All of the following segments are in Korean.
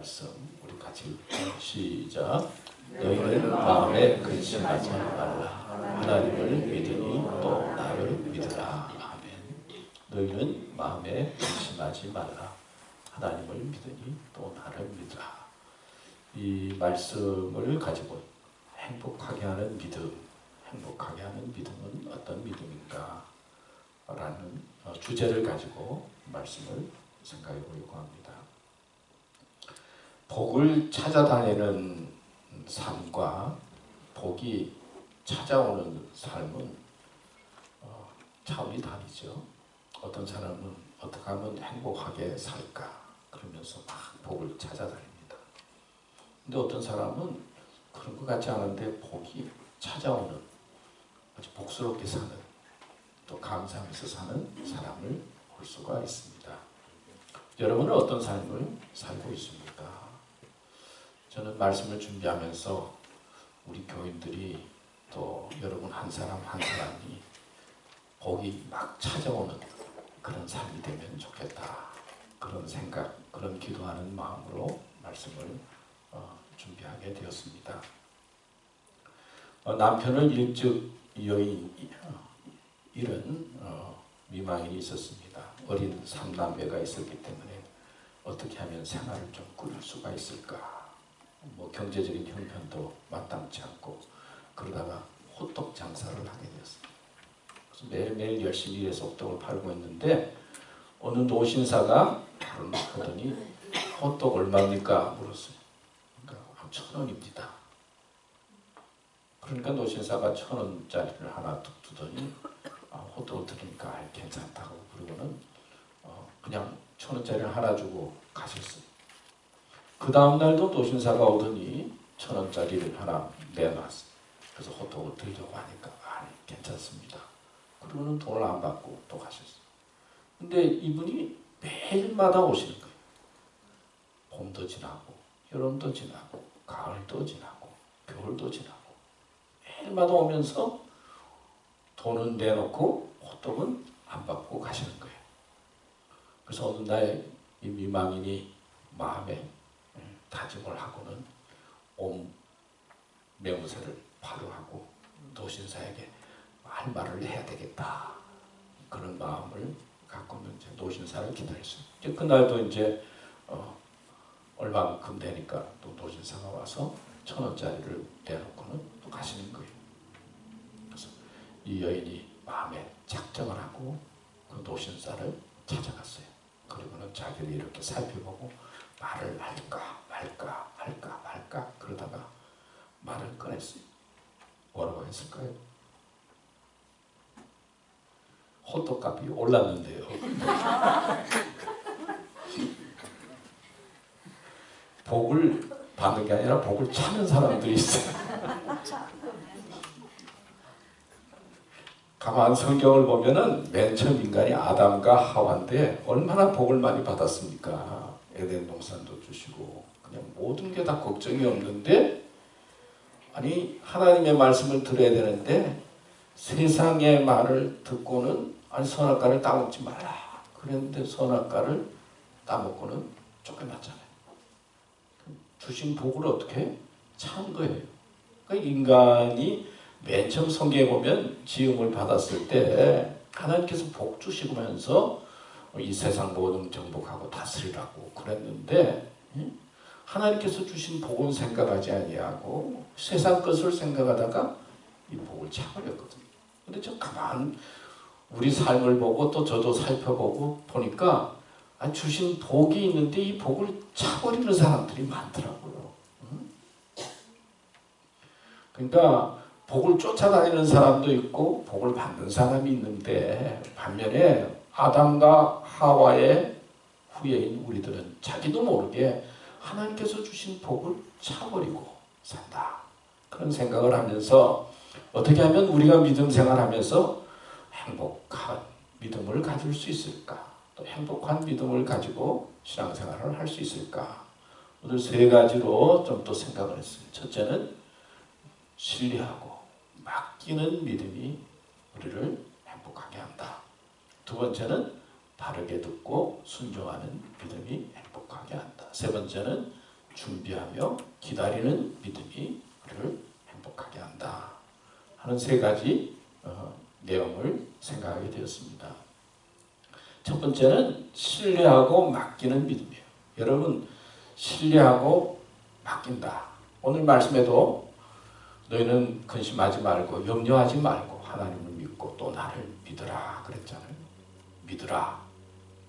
말씀 우리 같이 시작. 너희는 마음에 근심하지 말라. 하나님을 믿으니 또 나를 믿으라. 아멘. 너희는 마음에 근심하지 말라. 하나님을 믿으니 또 나를 믿으라. 이 말씀을 가지고 행복하게 하는 믿음, 행복하게 하는 믿음은 어떤 믿음인가? 라는 주제를 가지고 말씀을 생각해 보려고 합니다. 복을 찾아다니는 삶과 복이 찾아오는 삶은 차원이 다르죠. 어떤 사람은 어떻게 하면 행복하게 살까 그러면서 막 복을 찾아다닙니다. 근데 어떤 사람은 그런 것 같지 않은데 복이 찾아오는 아주 복스럽게 사는 또 감사하면서 사는 사람을 볼 수가 있습니다. 여러분은 어떤 삶을 살고 있습니까? 저는 말씀을 준비하면서 우리 교인들이 또 여러분 한 사람 한 사람이 복이 막 찾아오는 그런 삶이 되면 좋겠다. 그런 생각, 그런 기도하는 마음으로 말씀을 준비하게 되었습니다. 남편을 일찍 잃은 미망인이 있었습니다. 어린 삼남매가 있었기 때문에 어떻게 하면 생활을 좀 꾸릴 수가 있을까? 경제적인 형편도 마땅치 않고 그러다가 호떡 장사를 하게 되었습니다. 그래서 매일매일 열심히 일해서 호떡을 팔고 있는데 어느 노신사가 말을 하더니 호떡 얼마입니까? 물었어요. 그러니까 1,000원입니다. 그러니까 노신사가 1,000원짜리를 하나 툭 두더니 호떡을 드리니까 괜찮다고 그러고는 그냥 1,000원짜리를 하나 주고 가셨어요. 그 다음날도 노신사가 오더니 1,000원짜리를 하나 내놨어요. 그래서 호떡을 드리려고 하니까 괜찮습니다. 그러고는 돈을 안 받고 또 가셨어요. 근데 이분이 매일마다 오시는 거예요. 봄도 지나고 여름도 지나고 가을도 지나고 겨울도 지나고 매일마다 오면서 돈은 내놓고 호떡은 안 받고 가시는 거예요. 그래서 어느 날 이 미망인이 마음에 다짐을 하고는 온 매무새를 파로하고 노신사에게 할 말을 해야 되겠다. 그런 마음을 갖고는 이제 노신사를 기다렸어요. 이제 그날도 이제 얼마만큼 되니까 또 노신사가 와서 1,000원짜리를 내놓고는 또 가시는 거예요. 그래서 이 여인이 마음에 작정을 하고 그 노신사를 찾아갔어요. 그리고는 자기를 이렇게 살펴보고 말을 할까 말까 그러다가 말을 꺼냈어요. 뭐라고 했을까요? 호떡값이 올랐는데요. 복을 받는 게 아니라 복을 찾는 사람들이 있어요. 가만 성경을 보면은 맨 처음 인간이 아담과 하와인데 얼마나 복을 많이 받았습니까? 에덴 동산도 주시고 그냥 모든 게 다 걱정이 없는데 아니 하나님의 말씀을 들어야 되는데 세상의 말을 듣고는 아니 선악과를 따먹지 말라 그랬는데 선악과를 따먹고는 쫓겨났잖아요. 주신 복을 어떻게 찬 거예요. 그러니까 인간이 맨 처음 성경에 보면 지음을 받았을 때 하나님께서 복 주시면서 이 세상 모든 정복하고 다스리라고 그랬는데 하나님께서 주신 복은 생각하지 아니하고 세상 것을 생각하다가 이 복을 차버렸거든요. 근데 저 가만 우리 삶을 보고 또 저도 살펴보고 보니까 주신 복이 있는데 이 복을 차버리는 사람들이 많더라고요. 그러니까 복을 쫓아다니는 사람도 있고 복을 받는 사람이 있는데 반면에 아담과 하와의 후예인 우리들은 자기도 모르게 하나님께서 주신 복을 차버리고 산다. 그런 생각을 하면서 어떻게 하면 우리가 믿음 생활하면서 행복한 믿음을 가질 수 있을까? 또 행복한 믿음을 가지고 신앙생활을 할 수 있을까? 오늘 세 가지로 좀 또 생각을 했어요. 첫째는 신뢰하고 맡기는 믿음이 우리를 행복하게 한다. 두 번째는 바르게 듣고 순종하는 믿음이 행복하게 한다. 세 번째는 준비하며 기다리는 믿음이 우리를 행복하게 한다 하는 세 가지 내용을 생각하게 되었습니다. 첫 번째는 신뢰하고 맡기는 믿음이에요. 여러분, 신뢰하고 맡긴다. 오늘 말씀에도 너희는 근심하지 말고 염려하지 말고 하나님을 믿고 또 나를 믿으라 그랬잖아요.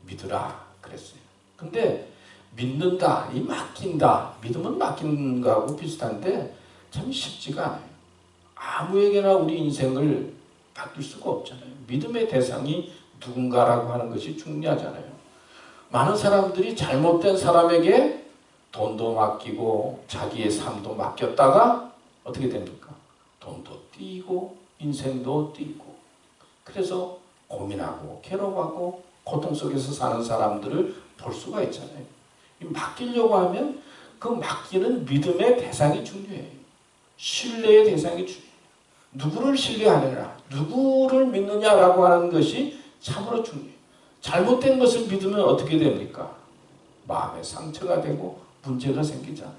믿으라 그랬어요. 근데 믿는다, 이 맡긴다, 믿음은 맡기는 거하고 비슷한데 참 쉽지가 않아요. 아무에게나 우리 인생을 맡길 수가 없잖아요. 믿음의 대상이 누군가라고 하는 것이 중요하잖아요. 많은 사람들이 잘못된 사람에게 돈도 맡기고 자기의 삶도 맡겼다가 어떻게 됩니까? 돈도 띄고 인생도 띄고 그래서 고민하고 괴로워하고 고통 속에서 사는 사람들을 볼 수가 있잖아요. 맡기려고 하면 그 맡기는 믿음의 대상이 중요해요. 신뢰의 대상이 중요해요. 누구를 신뢰하느냐, 누구를 믿느냐라고 하는 것이 참으로 중요해요. 잘못된 것을 믿으면 어떻게 됩니까? 마음에 상처가 되고 문제가 생기잖아요.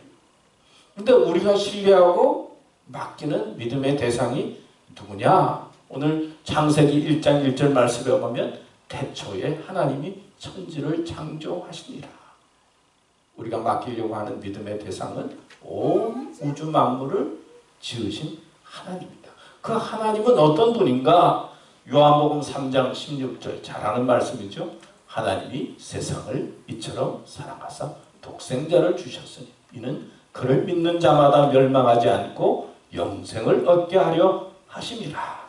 근데 우리가 신뢰하고 맡기는 믿음의 대상이 누구냐? 오늘 창세기 1장 1절 말씀에 보면 태초에 하나님이 천지를 창조하시니라. 우리가 맡기려고 하는 믿음의 대상은 온 우주 만물을 지으신 하나님입니다. 그 하나님은 어떤 분인가? 요한복음 3장 16절 잘 아는 말씀이죠. 하나님이 세상을 이처럼 사랑하사 독생자를 주셨으니 이는 그를 믿는 자마다 멸망하지 않고 영생을 얻게 하려 하심이라.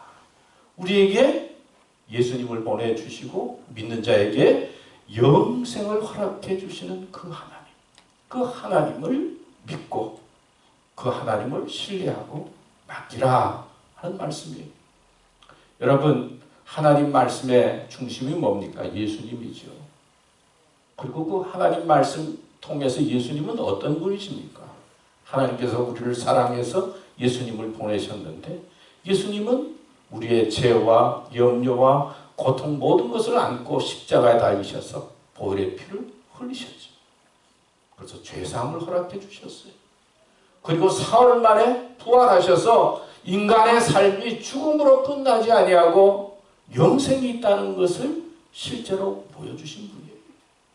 우리에게 예수님을 보내주시고 믿는 자에게 영생을 허락해 주시는 그 하나님, 그 하나님을 믿고 그 하나님을 신뢰하고 맡기라 하는 말씀이에요. 여러분, 하나님 말씀의 중심이 뭡니까? 예수님이죠. 그리고 그 하나님 말씀 통해서 예수님은 어떤 분이십니까? 하나님께서 우리를 사랑해서 예수님을 보내셨는데 예수님은 우리의 죄와 염려와 고통 모든 것을 안고 십자가에 달리셔서 보혈의 피를 흘리셨죠. 그래서 죄사함을 허락해 주셨어요. 그리고 사흘 만에 부활하셔서 인간의 삶이 죽음으로 끝나지 아니하고 영생이 있다는 것을 실제로 보여주신 분이에요.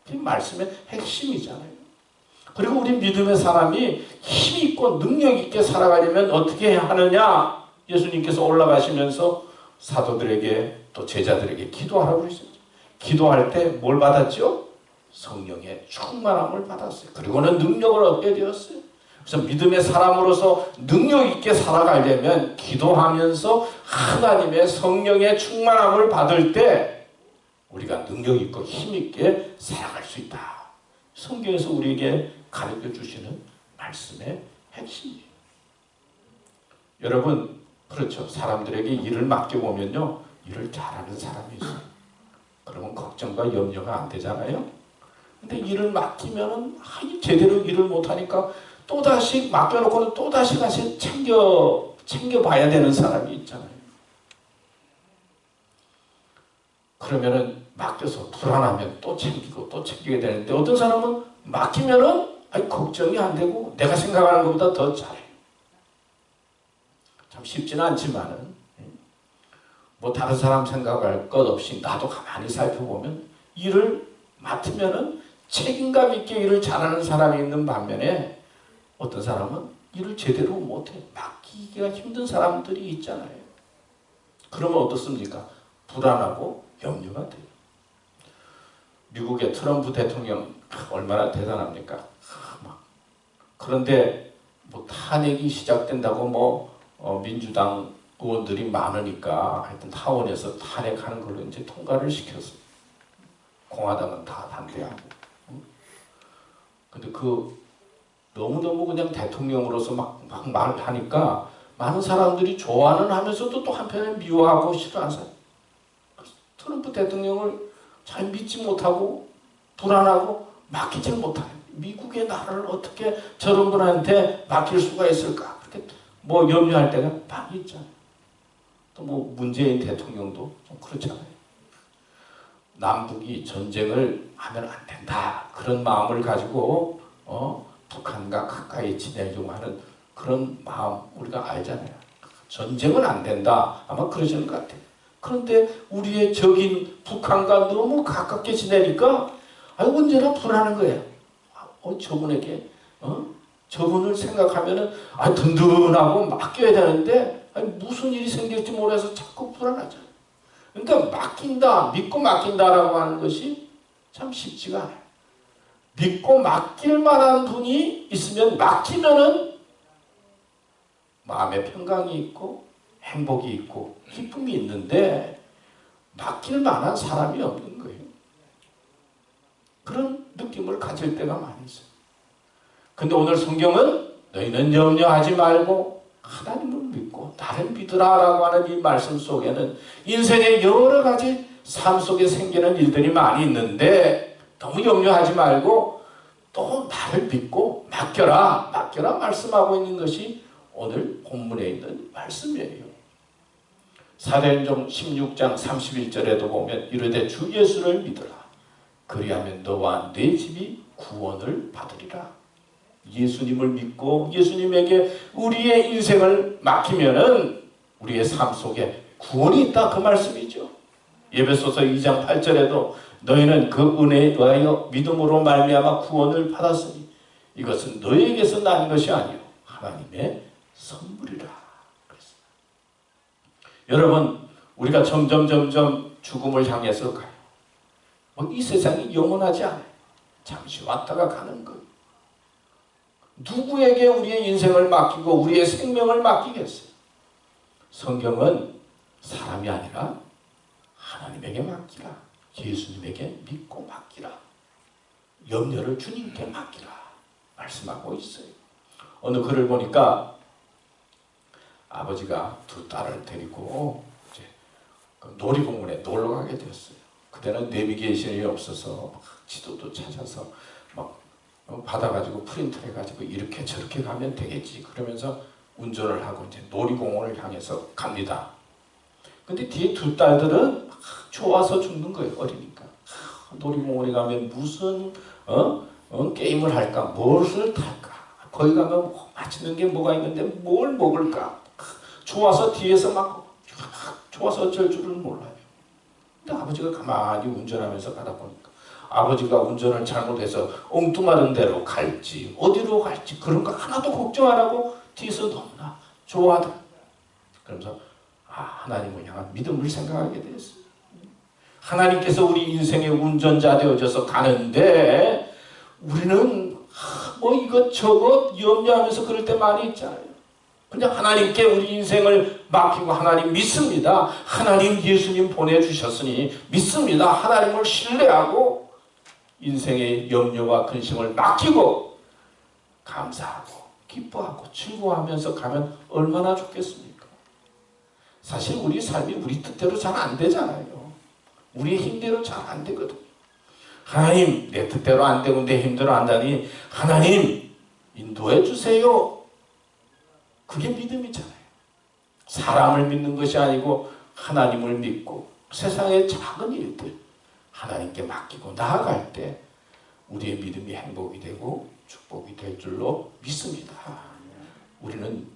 그 말씀의 핵심이잖아요. 그리고 우리 믿음의 사람이 힘 있고 능력 있게 살아가려면 어떻게 하느냐? 예수님께서 올라가시면서 사도들에게 또 제자들에게 기도하라고 그러셨죠. 기도할 때 뭘 받았죠? 성령의 충만함을 받았어요. 그리고는 능력을 얻게 되었어요. 그래서 믿음의 사람으로서 능력 있게 살아가려면 기도하면서 하나님의 성령의 충만함을 받을 때 우리가 능력 있고 힘 있게 살아갈 수 있다. 성경에서 우리에게 가르쳐 주시는 말씀의 핵심이에요. 여러분, 그렇죠. 사람들에게 일을 맡겨보면요. 일을 잘하는 사람이 있어요. 그러면 걱정과 염려가 안 되잖아요. 근데 일을 맡기면은 제대로 일을 못하니까 또다시 맡겨놓고는 또다시 가서 챙겨봐야 되는 사람이 있잖아요. 그러면은 맡겨서 불안하면 또 챙기고 또 챙기게 되는데 어떤 사람은 맡기면은 걱정이 안 되고 내가 생각하는 것보다 더 잘해요. 참 쉽지는 않지만은 뭐 다른 사람 생각할 것 없이 나도 가만히 살펴보면 일을 맡으면은 책임감 있게 일을 잘하는 사람이 있는 반면에 어떤 사람은 일을 제대로 못해. 맡기기가 힘든 사람들이 있잖아요. 그러면 어떻습니까? 불안하고 염려가 돼요. 미국의 트럼프 대통령 얼마나 대단합니까? 그런데 뭐 탄핵이 시작된다고 민주당 의원들이 많으니까 하여튼 하원에서 탄핵하는 걸로 이제 통과를 시켰어요. 공화당은 다 반대하고. 근데 너무너무 그냥 대통령으로서 막 말하니까 많은 사람들이 좋아는 하면서도 또 한편에 미워하고 싫어하는 사람. 트럼프 대통령을 잘 믿지 못하고 불안하고 맡기지 못하는 미국의 나라를 어떻게 저런 분한테 맡길 수가 있을까? 그렇게 염려할 때가 많이 있잖아요. 또 문재인 대통령도 좀 그렇잖아요. 남북이 전쟁을 하면 안 된다. 그런 마음을 가지고 북한과 가까이 지내려고 하는 그런 마음 우리가 알잖아요. 전쟁은 안 된다. 아마 그러시는 것 같아요. 그런데 우리의 적인 북한과 너무 가깝게 지내니까 언제나 불안한 거예요. 저분에게 저분을 생각하면은 든든하고 맡겨야 되는데 무슨 일이 생길지 몰라서 자꾸 불안하잖아요. 그러니까 맡긴다, 믿고 맡긴다라고 하는 것이 참 쉽지가 않아요. 믿고 맡길 만한 분이 있으면 맡기면은 마음의 평강이 있고 행복이 있고 기쁨이 있는데 맡길 만한 사람이 없는 거예요. 그런 느낌을 가질 때가 많이 있어요. 근데 오늘 성경은 너희는 염려하지 말고 하나님을 믿고 나를 믿으라라고 하는 이 말씀 속에는 인생의 여러 가지 삶 속에 생기는 일들이 많이 있는데 너무 염려하지 말고 또 나를 믿고 맡겨라 말씀하고 있는 것이 오늘 본문에 있는 말씀이에요. 사도행전 16장 31절에도 보면 이르되 주 예수를 믿으라. 그리하면 너와 네 집이 구원을 받으리라. 예수님을 믿고 예수님에게 우리의 인생을 맡기면은 우리의 삶 속에 구원이 있다 그 말씀이죠. 에베소서 2장 8절에도 너희는 그 은혜에 더하여 믿음으로 말미암아 구원을 받았으니 이것은 너희에게서 난 것이 아니요 하나님의 선물이라. 그랬어요. 여러분 우리가 점점 죽음을 향해서 가요. 이 세상이 영원하지 않아요. 잠시 왔다가 가는 것. 누구에게 우리의 인생을 맡기고 우리의 생명을 맡기겠어요? 성경은 사람이 아니라 하나님에게 맡기라. 예수님에게 믿고 맡기라. 염려를 주님께 맡기라. 말씀하고 있어요. 어느 글을 보니까 아버지가 두 딸을 데리고 이제 놀이공원에 놀러 가게 되었어요. 그때는 내비게이션이 없어서 지도도 찾아서 막 받아가지고 프린트 해가지고 이렇게 저렇게 가면 되겠지 그러면서 운전을 하고 이제 놀이공원을 향해서 갑니다. 근데 뒤에 두 딸들은 좋아서 죽는 거예요. 어리니까. 놀이공원에 가면 무슨 게임을 할까? 무엇을 탈까? 거기 가면 맛있는 게 뭐가 있는데 뭘 먹을까? 좋아서 뒤에서 막 좋아서 어쩔 줄은 몰라요. 근데 아버지가 가만히 운전하면서 가다 보니까 아버지가 운전을 잘못해서 엉뚱하는 데로 갈지 어디로 갈지 그런 거 하나도 걱정 안 하고 뒤에서 너무나 좋아하다. 그러면서 하나님을 향한 믿음을 생각하게 됐어요. 하나님께서 우리 인생의 운전자 되어져서 가는데 우리는 이것저것 염려하면서 그럴 때 많이 있잖아요. 그냥 하나님께 우리 인생을 맡기고 하나님 믿습니다. 하나님 예수님 보내주셨으니 믿습니다. 하나님을 신뢰하고 인생의 염려와 근심을 맡기고 감사하고 기뻐하고 즐거워하면서 가면 얼마나 좋겠습니까? 사실 우리 삶이 우리 뜻대로 잘 안 되잖아요. 우리의 힘대로 잘 안 되거든요. 하나님 내 뜻대로 안 되고 내 힘대로 안다니 하나님 인도해 주세요. 그게 믿음이잖아요. 사람을 믿는 것이 아니고 하나님을 믿고 세상의 작은 일들 하나님께 맡기고 나아갈 때 우리의 믿음이 행복이 되고 축복이 될 줄로 믿습니다. 우리는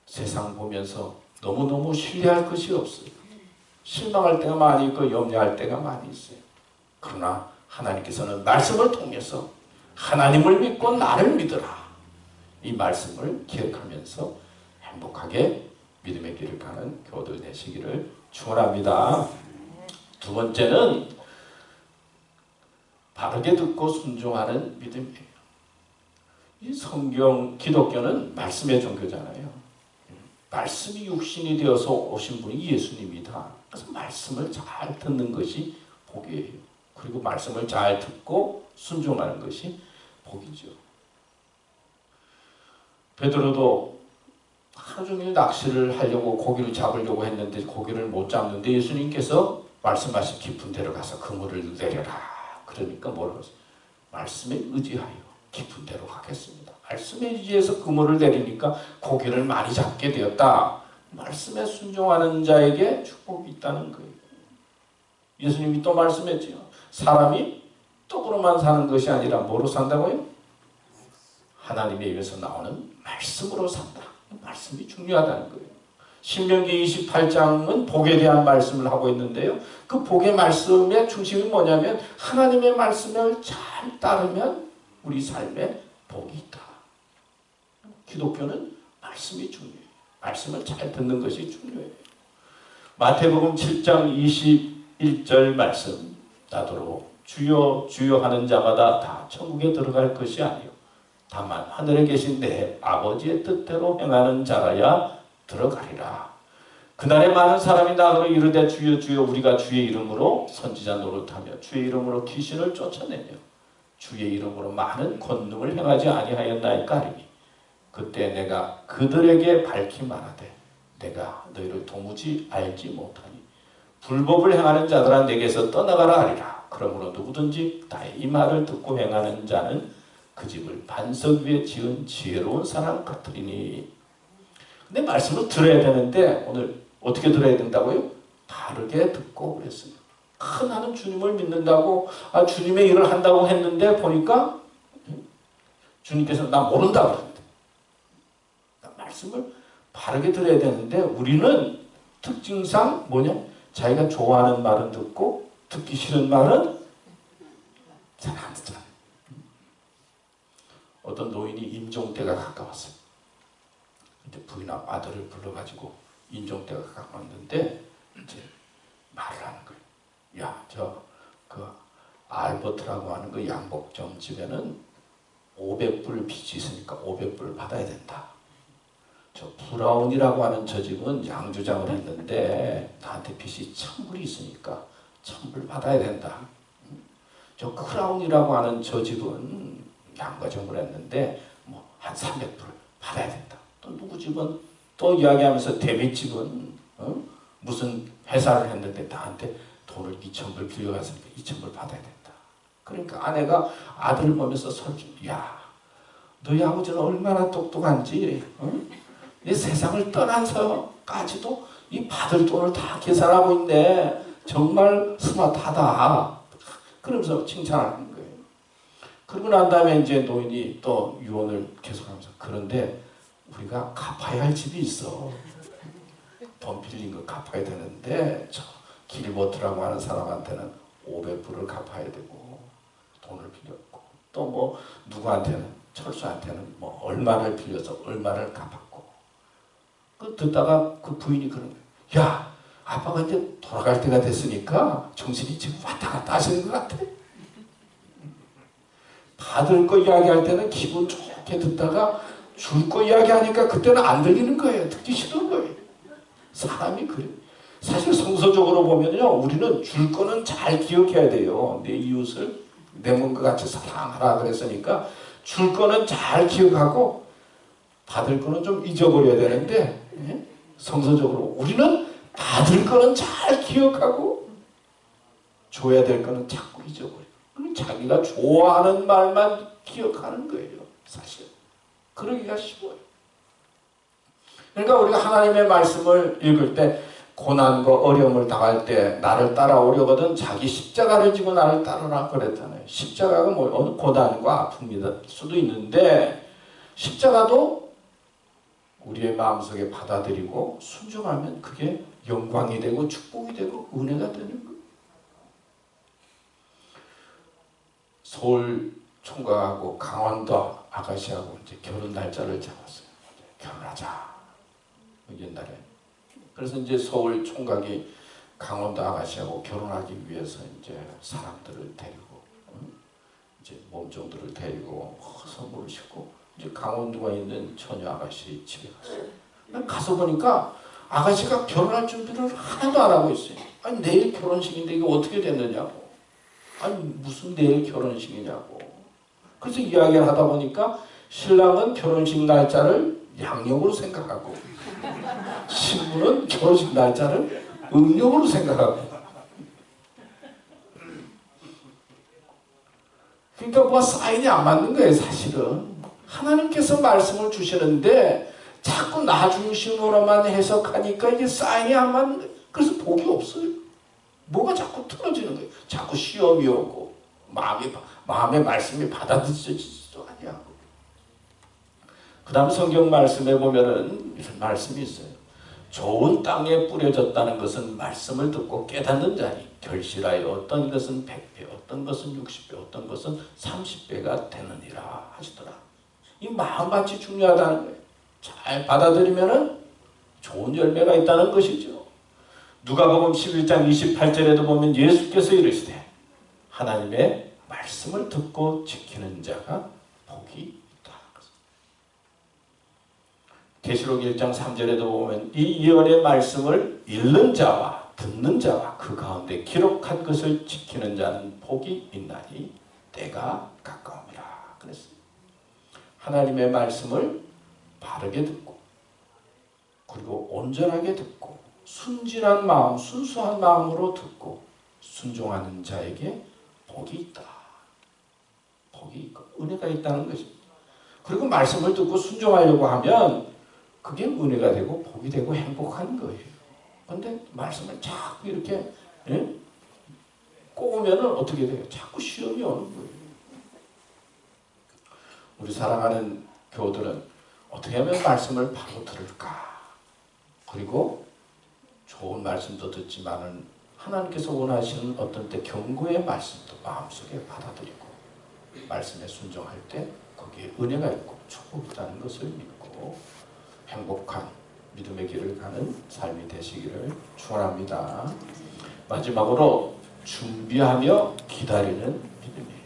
세상 보면서 너무너무 신뢰할 것이 없어요. 실망할 때가 많이 있고 염려할 때가 많이 있어요. 그러나 하나님께서는 말씀을 통해서 하나님을 믿고 나를 믿으라. 이 말씀을 기억하면서 행복하게 믿음의 길을 가는 교우들 되시기를 축원합니다. 두 번째는 바르게 듣고 순종하는 믿음이에요. 이 성경, 기독교는 말씀의 종교잖아요. 말씀이 육신이 되어서 오신 분이 예수님이다. 그래서 말씀을 잘 듣는 것이 복이에요. 그리고 말씀을 잘 듣고 순종하는 것이 복이죠. 베드로도 하루 종일 낚시를 하려고 고기를 잡으려고 했는데 고기를 못 잡는데 예수님께서 말씀하신 깊은 데로 가서 그물을 내려라. 그러니까 뭐라고 했어요? 말씀에 의지하여 깊은 데로 가겠습니다. 말씀에 의지해서 그물을 내리니까 고기를 많이 잡게 되었다. 말씀에 순종하는 자에게 축복이 있다는 거예요. 예수님이 또 말씀했지요. 사람이 떡으로만 사는 것이 아니라 뭐로 산다고요? 하나님의 입에서 나오는 말씀으로 산다. 말씀이 중요하다는 거예요. 신명기 28장은 복에 대한 말씀을 하고 있는데요. 그 복의 말씀의 중심이 뭐냐면 하나님의 말씀을 잘 따르면 우리 삶에 복이 있다. 기독교는 말씀이 중요해요. 말씀을 잘 듣는 것이 중요해요. 마태복음 7장 21절 말씀 나도록 주여 주여 하는 자마다 다 천국에 들어갈 것이 아니요 다만 하늘에 계신 내 아버지의 뜻대로 행하는 자라야 들어가리라. 그날에 많은 사람이 나더러 이르되 주여 주여 우리가 주의 이름으로 선지자 노릇하며 주의 이름으로 귀신을 쫓아내며 주의 이름으로 많은 권능을 행하지 아니하였나이까 하리니 그때 내가 그들에게 밝히 말하되 내가 너희를 도무지 알지 못하니 불법을 행하는 자들아 내게서 떠나가라 하리라. 그러므로 누구든지 나의 이 말을 듣고 행하는 자는 그 집을 반석 위에 지은 지혜로운 사람 같으리니. 근데 말씀을 들어야 되는데 오늘 어떻게 들어야 된다고요? 바르게 듣고 그랬어요. 나는 주님을 믿는다고 주님의 일을 한다고 했는데 보니까 주님께서 나 모른다 그러는데 말씀을 바르게 들어야 되는데 우리는 특징상 뭐냐? 자기가 좋아하는 말은 듣고 듣기 싫은 말은 잘 안 듣잖아요. 어떤 노인이 임종때가 가까웠어요. 이제 부인하고 아들을 불러가지고 임종때가 가까웠는데 이제 말을 하는 거예요. 야, 그 알버트라고 하는 그 양복점 집에는 500불 빚이 있으니까 500불 받아야 된다. 저 브라운이라고 하는 저 집은 양조장을 했는데 나한테 빚이 1000불이 있으니까 1000불 받아야 된다. 저 크라운이라고 하는 저 집은 양과점을 했는데 뭐 한 300불 받아야 된다. 또 누구 집은 또 이야기하면서 데뷔 집은 무슨 회사를 했는데 나한테 돈을 2000불 빌려갔으니까 2000불 받아야 된다. 그러니까 아내가 아들을 보면서 설주, 야, 너희 아버지는 얼마나 똑똑한지, 이 세상을 떠나서까지도 이 받을 돈을 다 계산하고 있네. 정말 스마트하다. 그러면서 칭찬하는 거예요. 그러고 난 다음에 이제 노인이 또 유언을 계속하면서 그런데 우리가 갚아야 할 집이 있어. 돈 빌린 거 갚아야 되는데 저 길버트라고 하는 사람한테는 500불을 갚아야 되고 돈을 빌렸고 또 뭐 누구한테는 철수한테는 뭐 얼마를 빌려서 얼마를 갚았고 그 듣다가 그 부인이 그런 거예요. 야, 아빠가 이제 돌아갈 때가 됐으니까 정신이 지금 왔다 갔다 하시는 것 같아. 받을 거 이야기할 때는 기분 좋게 듣다가 줄 거 이야기하니까 그때는 안 들리는 거예요. 듣기 싫은 거예요. 사람이 그래. 사실 성서적으로 보면요, 우리는 줄 거는 잘 기억해야 돼요. 내 이웃을 내 몸과 같이 사랑하라 그랬으니까 줄 거는 잘 기억하고 받을 거는 좀 잊어버려야 되는데 성서적으로 우리는 받을 거는 잘 기억하고 줘야 될 거는 자꾸 잊어버려요. 자기가 좋아하는 말만 기억하는 거예요. 사실 그러기가 쉬워요. 그러니까 우리가 하나님의 말씀을 읽을 때 고난과 어려움을 당할 때 나를 따라오려거든 자기 십자가를 지고 나를 따르라 그랬잖아요. 십자가가 뭐 어느 고난과 아픔일 수도 있는데 십자가도 우리의 마음속에 받아들이고 순종하면 그게 영광이 되고 축복이 되고 은혜가 되는 거예요. 서울 총각하고 강원도 아가씨하고 이제 결혼 날짜를 잡았어요. 결혼하자. 옛날에. 그래서 이제 서울 총각이 강원도 아가씨하고 결혼하기 위해서 이제 사람들을 데리고, 이제 몸종들을 데리고 선물을 싣고 이제 강원도가 있는 처녀 아가씨 집에 갔어요. 가서 보니까 아가씨가 결혼할 준비를 하나도 안 하고 있어요. 아니 내일 결혼식인데 이게 어떻게 됐느냐고. 아니 무슨 내일 결혼식이냐고. 그래서 이야기를 하다 보니까 신랑은 결혼식 날짜를 양력으로 생각하고 신부는 결혼식 날짜를 음력으로 생각하고. 그러니까 뭐 사인이 안 맞는 거예요. 사실은 하나님께서 말씀을 주시는데 자꾸 나 중심으로만 해석하니까 이게 사인이 안 맞는 거예요. 그래서 복이 없어요. 뭐가 자꾸 틀어지는 거예요. 자꾸 시험이 오고 마음의 말씀이 받아들여지지도 아니하고. 그 다음 성경 말씀에 보면은 이런 말씀이 있어요. 좋은 땅에 뿌려졌다는 것은 말씀을 듣고 깨닫는 자니 결실하여 어떤 것은 100배, 어떤 것은 60배, 어떤 것은 30배가 되느니라 하시더라. 이 마음밭이 중요하다는 거예요. 잘 받아들이면은 좋은 열매가 있다는 것이죠. 누가복음 11장 28절에도 보면 예수께서 이르시되 하나님의 말씀을 듣고 지키는 자가 복이 있다. 계시록 1장 3절에도 보면 이 예언의 말씀을 읽는 자와 듣는 자와 그 가운데 기록한 것을 지키는 자는 복이 있나니 때가 가까움이라 그랬습니다. 하나님의 말씀을 바르게 듣고 그리고 온전하게 듣고 순진한 마음, 순수한 마음으로 듣고 순종하는 자에게 복이 있다. 복이 있고 은혜가 있다는 것입니다. 그리고 말씀을 듣고 순종하려고 하면 그게 은혜가 되고 복이 되고 행복한 거예요. 그런데 말씀을 자꾸 이렇게 꼬우면 어떻게 돼요? 자꾸 시험이 오는 거예요. 우리 사랑하는 교우들은 어떻게 하면 말씀을 바로 들을까? 그리고 좋은 말씀도 듣지만은 하나님께서 원하시는 어떤 때 경고의 말씀도 마음속에 받아들이고 말씀에 순종할 때 거기에 은혜가 있고 축복이 있다는 것을 믿고 행복한 믿음의 길을 가는 삶이 되시기를 축원합니다. 마지막으로 준비하며 기다리는 믿음이에요.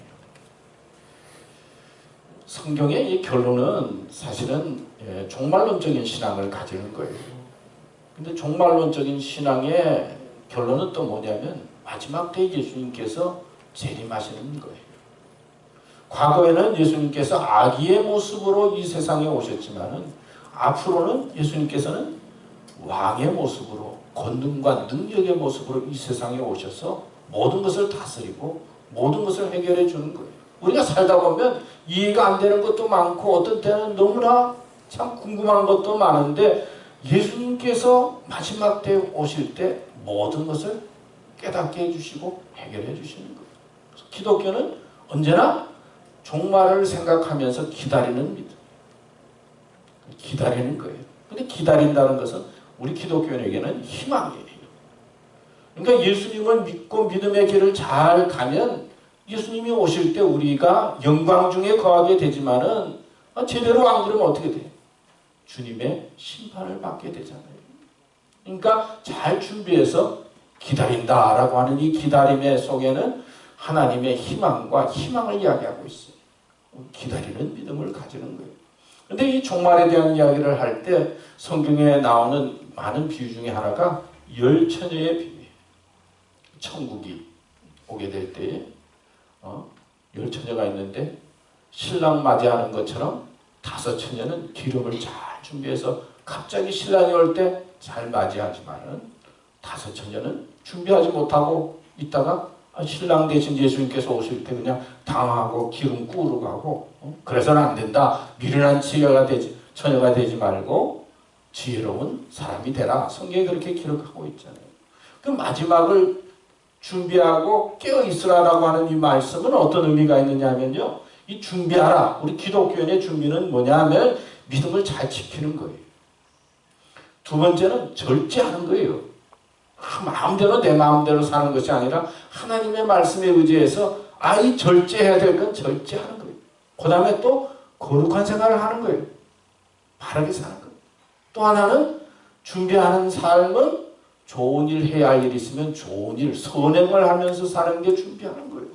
성경의 이 결론은 사실은 종말론적인 신앙을 가지는 거예요. 근데 종말론적인 신앙의 결론은 또 뭐냐면 마지막 때 예수님께서 재림하시는 거예요. 과거에는 예수님께서 아기의 모습으로 이 세상에 오셨지만은 앞으로는 예수님께서는 왕의 모습으로 권능과 능력의 모습으로 이 세상에 오셔서 모든 것을 다스리고 모든 것을 해결해 주는 거예요. 우리가 살다 보면 이해가 안 되는 것도 많고 어떤 때는 너무나 참 궁금한 것도 많은데 예수님께서 마지막 때 오실 때 모든 것을 깨닫게 해주시고 해결해 주시는 거예요. 그래서 기독교는 언제나 종말을 생각하면서 기다리는 믿음. 기다리는 거예요. 근데 기다린다는 것은 우리 기독교인에게는 희망이에요. 그러니까 예수님을 믿고 믿음의 길을 잘 가면 예수님이 오실 때 우리가 영광 중에 거하게 되지만은 제대로 안 그러면 어떻게 돼요? 주님의 심판을 받게 되잖아요. 그러니까 잘 준비해서 기다린다라고 하는 이 기다림의 속에는 하나님의 희망을 이야기하고 있어요. 기다리는 믿음을 가지는 거예요. 그런데 이 종말에 대한 이야기를 할 때 성경에 나오는 많은 비유 중에 하나가 열 처녀의 비유예요. 천국이 오게 될 때에 열 처녀가 있는데 신랑 맞이하는 것처럼 다섯 처녀는 기름을 잘 준비해서 갑자기 신랑이 올 때 잘 맞이하지만은 다섯 처녀는 준비하지 못하고 있다가 신랑 대신 예수님께서 오실 때 그냥 당하고 기름 꾸르고 가고 그래서는 안 된다. 미련한 처녀가 되지 말고 지혜로운 사람이 되라. 성경이 그렇게 기록하고 있잖아요. 그 마지막을 준비하고 깨어 있으라라고 하는 이 말씀은 어떤 의미가 있느냐면요. 이 준비하라. 우리 기독교인의 준비는 뭐냐면 믿음을 잘 지키는 거예요. 두 번째는 절제하는 거예요. 마음대로 내 마음대로 사는 것이 아니라 하나님의 말씀에 의지해서 이 절제해야 될 건 절제하는 거예요. 그 다음에 또 거룩한 생활을 하는 거예요. 바르게 사는 거예요. 또 하나는 준비하는 삶은 좋은 일 해야 할 일이 있으면 좋은 일, 선행을 하면서 사는 게 준비하는 거예요.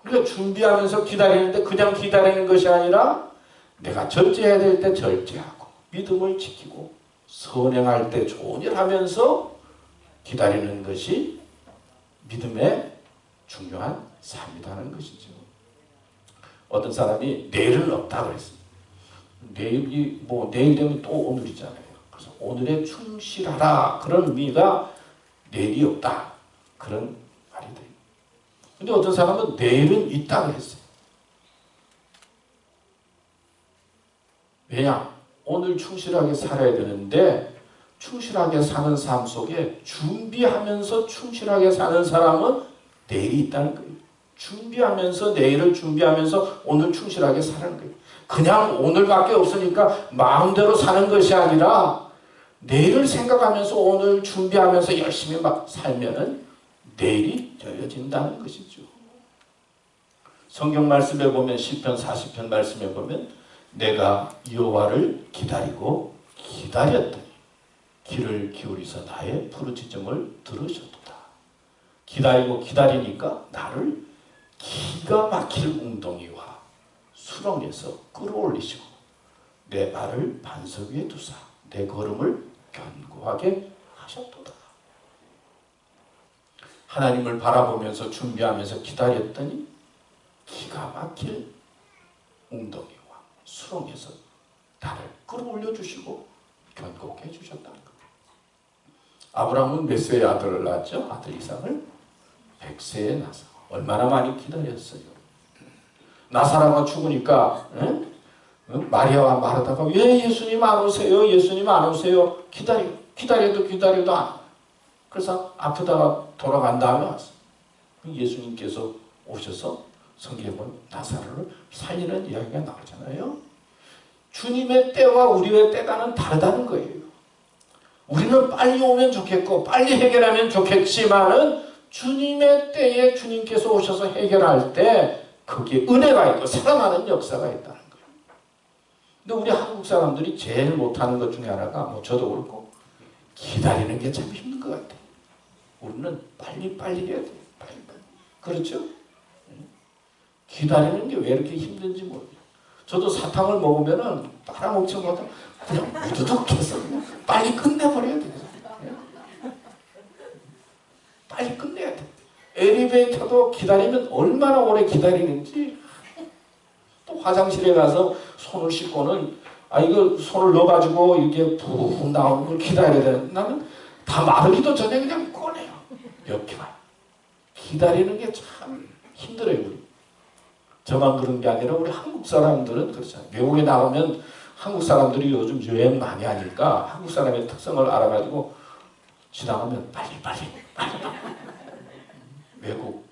그러니까 준비하면서 기다리는데 그냥 기다리는 것이 아니라 내가 절제해야 될 때 절제하고 믿음을 지키고 선행할 때 좋은 일 하면서 기다리는 것이 믿음의 중요한 삶이라는 것이죠. 어떤 사람이 내일은 없다 그랬습니다. 내일 되면 또 오늘이잖아요. 그래서 오늘에 충실하라 그런 의미가 내일이 없다 그런 말이 돼요. 근데 어떤 사람은 내일은 있다 그랬어요. 왜냐? 오늘 충실하게 살아야 되는데 충실하게 사는 삶 속에 준비하면서 충실하게 사는 사람은 내일이 있다는 거예요. 준비하면서 내일을 준비하면서 오늘 충실하게 사는 거예요. 그냥 오늘밖에 없으니까 마음대로 사는 것이 아니라 내일을 생각하면서 오늘 준비하면서 열심히 막 살면은 내일이 열려진다는 것이죠. 성경 말씀에 보면 시편 40편 말씀에 보면 내가 여호와를 기다리고 기다렸더니 귀를 기울이서 나의 부르짖음을 들으셨도다. 기다리고 기다리니까 나를 기가 막힐 웅덩이와 수렁에서 끌어올리시고 내 발을 반석 위에 두사 내 걸음을 견고하게 하셨도다. 하나님을 바라보면서 준비하면서 기다렸더니 기가 막힐 웅덩이와 수렁에서 나를 끌어올려 주시고 견고하게 해주셨다는 겁니다. 아브라함은 몇 세에 아들을 낳았죠? 아들 이삭을 100세에 낳아서 얼마나 많이 기다렸어요. 나사로가 죽으니까 마리아와 마르다가 왜 예수님 안 오세요? 예수님 안 오세요? 기다려도 안 와요. 그래서 아프다가 돌아간 다음에 왔어요. 예수님께서 오셔서 성경에 보면 나사로를 살리는 이야기가 나오잖아요. 주님의 때와 우리의 때가는 다르다는 거예요. 우리는 빨리 오면 좋겠고 빨리 해결하면 좋겠지만은 주님의 때에 주님께서 오셔서 해결할 때 거기에 은혜가 있고 살아나는 역사가 있다는 거예요. 근데 우리 한국 사람들이 제일 못하는 것 중에 하나가 뭐 저도 그렇고 기다리는 게 참 힘든 것 같아요. 우리는 빨리 해야 돼요. 빨리. 그렇죠? 기다리는 게 왜 이렇게 힘든지 모르겠어요. 저도 사탕을 먹으면은 빨아먹지 못하고 그냥 무두둑해서 그냥 빨리 끝내버려야 돼요. 빨리 끝내야 돼. 엘리베이터도 기다리면 얼마나 오래 기다리는지. 또 화장실에 가서 손을 씻고는 이거 손을 넣어가지고 이게 푹 나오는 걸 기다려야 돼. 나는 다 마르기도 전에 그냥 꺼내요. 몇 개만. 기다리는 게 참 힘들어요. 우리. 저만 그런 게 아니라 우리 한국 사람들은 그렇잖아요. 외국에 나가면 한국 사람들이 요즘 여행 많이 하니까 한국 사람의 특성을 알아가지고 지나가면 빨리. 외국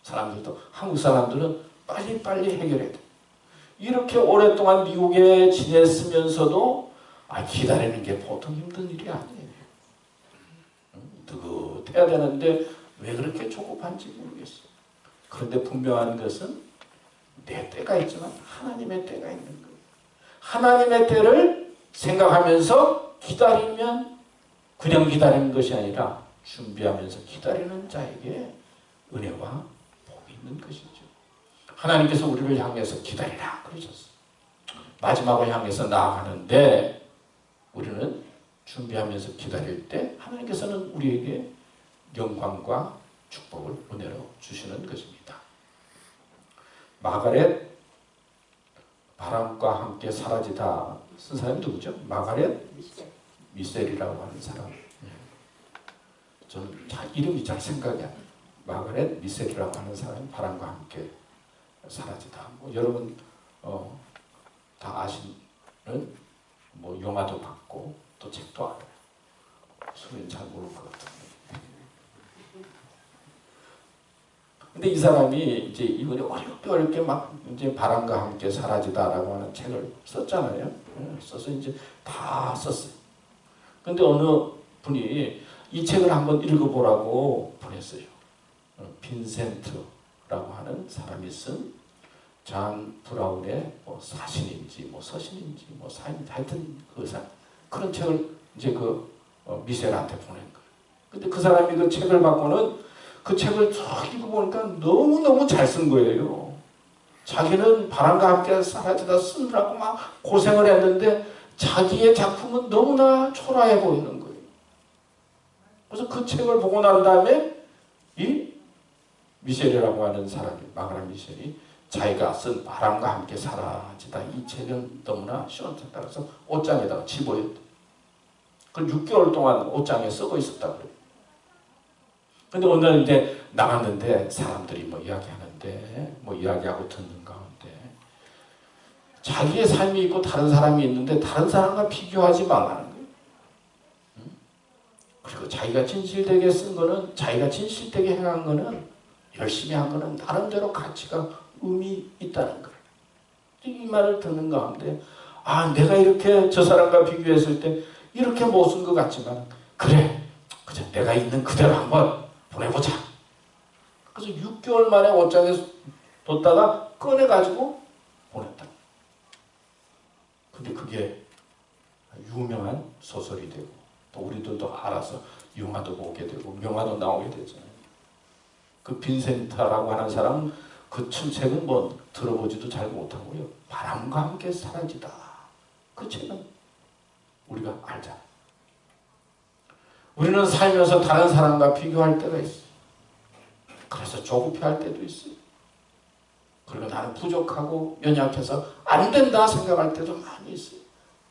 사람들도 한국 사람들은 빨리 해결해야 돼. 이렇게 오랫동안 미국에 지냈으면서도 기다리는 게 보통 힘든 일이 아니에요. 느긋해야 되는데 왜 그렇게 조급한지 모르겠어요. 그런데 분명한 것은 내 때가 있지만 하나님의 때가 있는 거예요. 하나님의 때를 생각하면서 기다리면 그냥 기다리는 것이 아니라 준비하면서 기다리는 자에게 은혜와 복이 있는 것이죠. 하나님께서 우리를 향해서 기다리라 그러셨어요. 마지막을 향해서 나아가는데 우리는 준비하면서 기다릴 때 하나님께서는 우리에게 영광과 축복을 은혜로 주시는 것입니다. 마가렛 바람과 함께 사라지다 쓴 사람이 누구죠? 마가렛 미셀이라고 하는 사람. 저는 이름이 잘 생각이 안 나요. 마가렛 미셀이라고 하는 사람이 바람과 함께 사라지다. 여러분 다 아시는 영화도 봤고 또 책도 알아요. 소리는 잘 모를 것 같은데. 근데 이 사람이 이제 이번에 어렵게 막 이제 바람과 함께 사라지다라고 하는 책을 썼잖아요. 써서 이제 다 썼어요. 근데 어느 분이 이 책을 한번 읽어보라고 보냈어요. 빈센트라고 하는 사람이 쓴 잔 브라운의 사신인지 서신인지 사인인지 하여튼 그런 책을 이제 미셀한테 보낸 거예요. 근데 그 사람이 그 책을 받고는 그 책을 쭉 읽어보니까 너무너무 잘 쓴 거예요. 자기는 바람과 함께 사라지다 쓰느라고 막 고생을 했는데 자기의 작품은 너무나 초라해 보이는 거예요. 그래서 그 책을 보고 난 다음에 이 미셸이라고 하는 사람이 마가렛 미셸이 자기가 쓴 바람과 함께 사라지다 이 책은 너무나 시원찮다 그래서 옷장에다가 집어였대. 그 6개월 동안 옷장에 쓰고 있었다 그래요. 근데 오늘 이제 나갔는데 사람들이 이야기하는데 이야기하고 듣는 가운데 자기의 삶이 있고 다른 사람이 있는데 다른 사람과 비교하지 말라는 거예요. 그리고 자기가 진실되게 쓴 거는 자기가 진실되게 행한 거는 열심히 한 거는 나름대로 가치가 의미 있다는 거예요. 이 말을 듣는 가운데 내가 이렇게 저 사람과 비교했을 때 이렇게 못 쓴 것 같지만 그래, 그저 내가 있는 그대로 한번 보내보자. 그래서 6개월 만에 옷장에 뒀다가 꺼내가지고 보냈다. 근데 그게 유명한 소설이 되고 또 우리들도 알아서 영화도 보게 되고 명화도 나오게 되잖아요. 그 빈센타라고 하는 사람은 그 책은 뭐 들어보지도 잘 못하고요. 바람과 함께 사라지다. 그 책은 우리가 알잖아요. 우리는 살면서 다른 사람과 비교할 때가 있어요. 그래서 조급해할 때도 있어요. 그리고 나는 부족하고 연약해서 안 된다 생각할 때도 많이 있어요.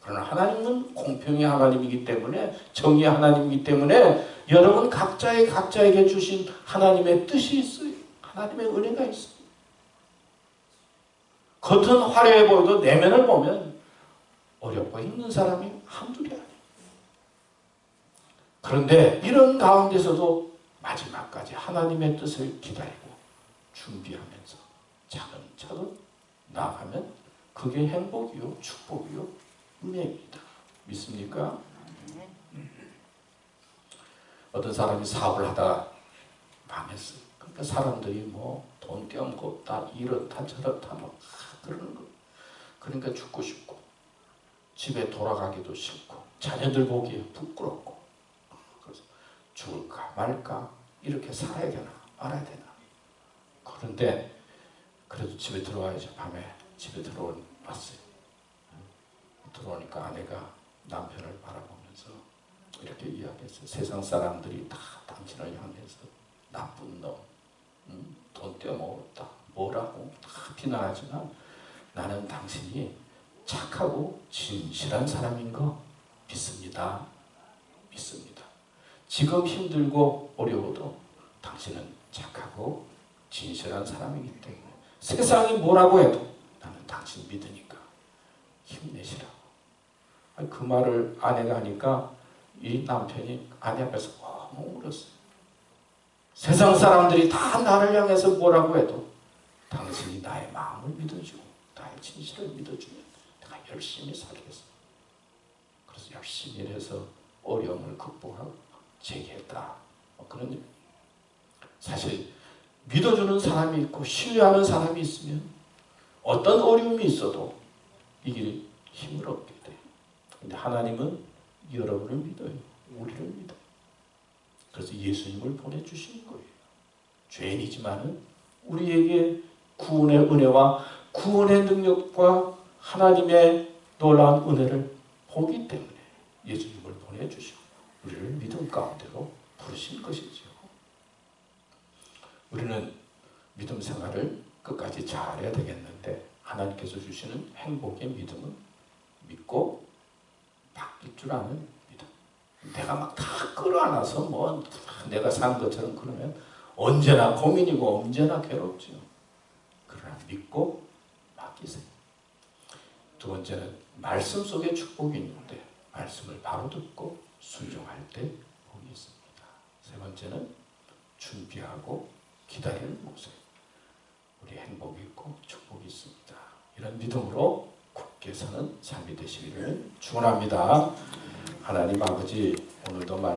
그러나 하나님은 공평의 하나님이기 때문에, 정의의 하나님이기 때문에 여러분 각자에게 주신 하나님의 뜻이 있어요. 하나님의 은혜가 있어요. 겉은 화려해 보여도 내면을 보면 어렵고 힘든 사람이 한둘이 아니에요. 그런데 이런 가운데서도 마지막까지 하나님의 뜻을 기다리고 준비하면서 차근차근 나아가면 그게 행복이요, 축복이요, 은혜입니다. 믿습니까? 어떤 사람이 사업을 하다가 망했어요. 그러니까 사람들이 뭐 돈 떼어먹었다, 이렇다 저렇다 뭐 그러는 거. 그러니까 죽고 싶고 집에 돌아가기도 싫고 자녀들 보기에 부끄럽고 그래서 죽을까 말까 이렇게 살아야 되나 말아야 되나. 그런데 그래도 집에 들어와야죠. 밤에 집에 들어왔어요. 들어오니까 아내가 남편을 바라보면서 이렇게 이야기했어요. 세상 사람들이 다 당신을 향해서 나쁜 놈, 돈 떼어먹었다, 뭐라고 다 비난하지만 나는 당신이 착하고 진실한 사람인 거 믿습니다. 믿습니다. 지금 힘들고 어려워도 당신은 착하고 진실한 사람이기 때문에 세상이 뭐라고 해도 나는 당신 믿으니까 힘내시라고. 그 말을 아내가 하니까 이 남편이 아내 앞에서 너무 울었어요. 세상 사람들이 다 나를 향해서 뭐라고 해도 당신이 나의 마음을 믿어주고 나의 진실을 믿어주면 내가 열심히 살겠어. 그래서 열심히 일해서 어려움을 극복하고 재기했다. 그런 일. 사실 믿어주는 사람이 있고 신뢰하는 사람이 있으면 어떤 어려움이 있어도 이길 힘을 얻게 돼요. 근데 하나님은 여러분을 믿어요. 우리를 믿어요. 그래서 예수님을 보내주신 거예요. 죄인이지만은 우리에게 구원의 은혜와 구원의 능력과 하나님의 놀라운 은혜를 보기 때문에 예수님을 보내주시고 우리를 믿음 가운데로 부르신 것이죠. 우리는 믿음 생활을 끝까지 잘해야 되겠는데 하나님께서 주시는 행복의 믿음은 믿고 바뀔 줄 아는 믿음. 내가 막 다 끌어안아서 뭐 내가 산 것처럼 그러면 언제나 고민이고 언제나 괴롭죠. 그러나 믿고 맡기세요. 두 번째는 말씀 속에 축복이 있는데 말씀을 바로 듣고 순종할 때 복이 있습니다. 세 번째는 준비하고 기다리는 모습. 우리 행복이 있고 축복이 있습니다. 이런 믿음으로 굳게 서는 삶이 되시기를 축원합니다. 하나님 아버지, 오늘도